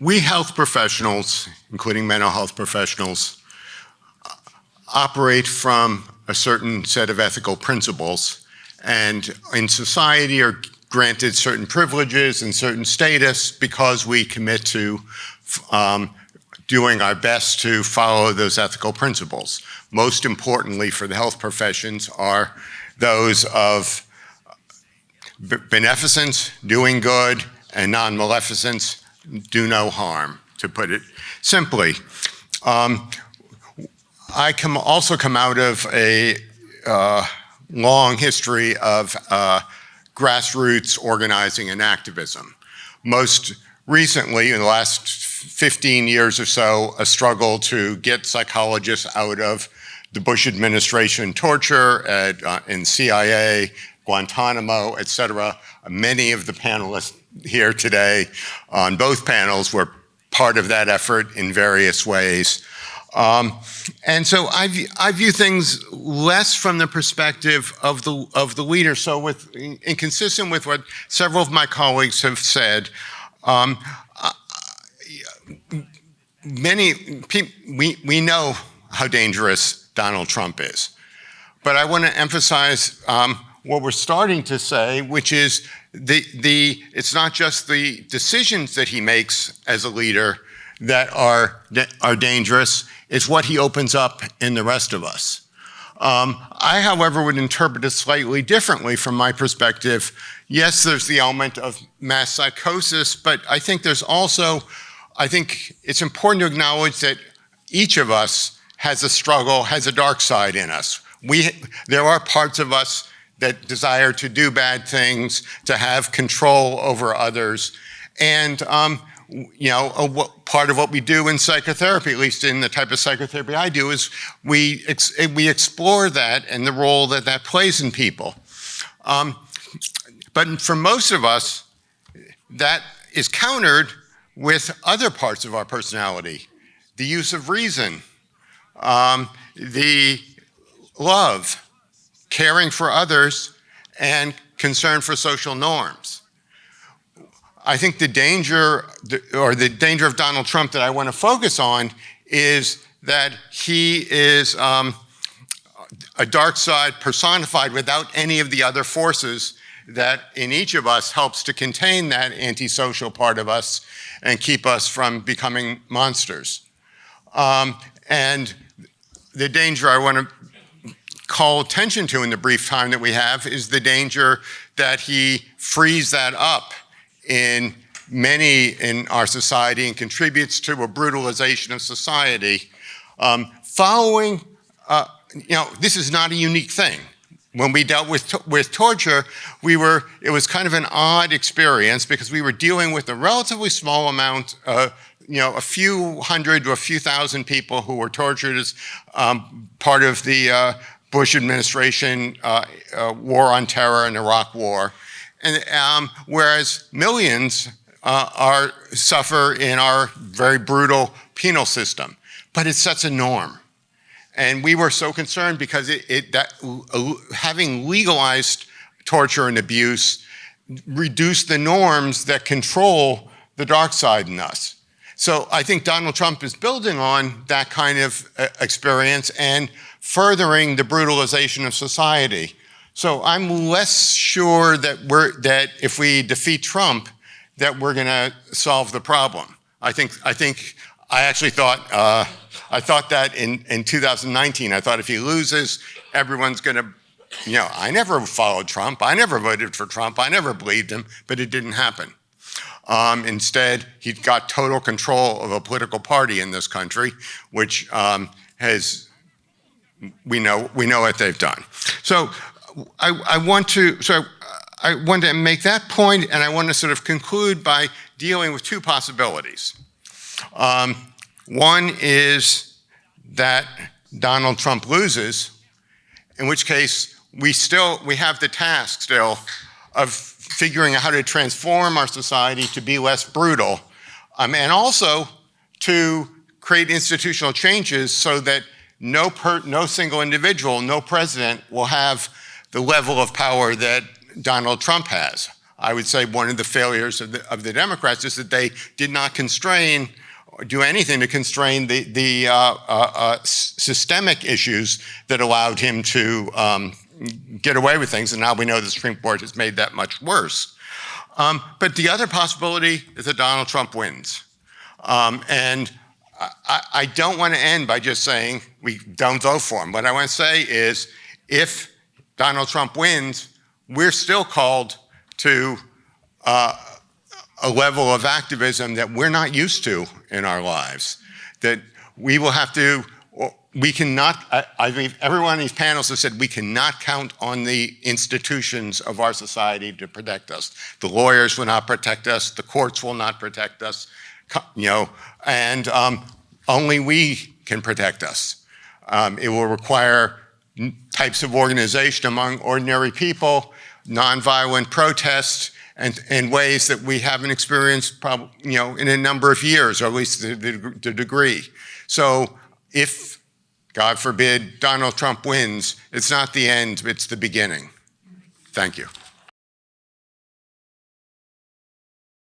we health professionals, including mental health professionals, operate from a certain set of ethical principles, and in society are granted certain privileges and certain status because we commit to doing our best to follow those ethical principles. Most importantly for the health professions are those of beneficence, doing good, and non-maleficence, do no harm, to put it simply. I also come out of a long history of grassroots organizing and activism. Most recently, in the last 15 years or so, a struggle to get psychologists out of the Bush administration torture in CIA, Guantanamo, et cetera. Many of the panelists here today on both panels were part of that effort in various ways. And so I view things less from the perspective of the leader. So consistent with what several of my colleagues have said, we know how dangerous Donald Trump is. But I want to emphasize what we're starting to say, which is it's not just the decisions that he makes as a leader that are dangerous, it's what he opens up in the rest of us. I, however, would interpret it slightly differently from my perspective. Yes, there's the element of mass psychosis, but I think there's also, it's important to acknowledge that each of us has a struggle, has a dark side in us. There are parts of us that desire to do bad things, to have control over others. And part of what we do in psychotherapy, at least in the type of psychotherapy I do, is we explore that and the role that that plays in people. But for most of us, that is countered with other parts of our personality. The use of reason, the love, caring for others, and concern for social norms. I think the danger of Donald Trump that I want to focus on is that he is a dark side personified without any of the other forces that in each of us helps to contain that antisocial part of us and keep us from becoming monsters. And the danger I want to call attention to in the brief time that we have is the danger that he frees that up in many in our society and contributes to a brutalization of society. This is not a unique thing. When we dealt with torture, it was kind of an odd experience because we were dealing with a relatively small amount, a few hundred to a few thousand people who were tortured as part of the Bush administration war on terror and Iraq war. And whereas millions suffer in our very brutal penal system, but it sets a norm. And we were so concerned because having legalized torture and abuse reduced the norms that control the dark side in us. So I think Donald Trump is building on that kind of experience and furthering the brutalization of society. So I'm less sure that if we defeat Trump, that we're going to solve the problem. I actually thought I thought that in 2019. I thought if he loses, everyone's going to, I never followed Trump. I never voted for Trump. I never believed him, but it didn't happen. Instead, he got total control of a political party in this country, which we know what they've done. So I want to make that point, and I want to sort of conclude by dealing with two possibilities. One is that Donald Trump loses, in which case we have the task still of figuring out how to transform our society to be less brutal, and also to create institutional changes so that no single individual, no president will have the level of power that Donald Trump has. I would say one of the failures of the Democrats is that they did not constrain or do anything to constrain the systemic issues that allowed him to get away with things. And now we know the Supreme Court has made that much worse. But the other possibility is that Donald Trump wins. And I don't want to end by just saying we don't vote for him. What I want to say is if Donald Trump wins, we're still called to a level of activism that we're not used to in our lives. That we will have to, we cannot, I believe everyone on these panels has said we cannot count on the institutions of our society to protect us. The lawyers will not protect us, the courts will not protect us, and only we can protect us. It will require types of organization among ordinary people, nonviolent protest, and in ways that we haven't experienced in a number of years, or at least the degree. So if, God forbid, Donald Trump wins, it's not the end, it's the beginning. Thank you.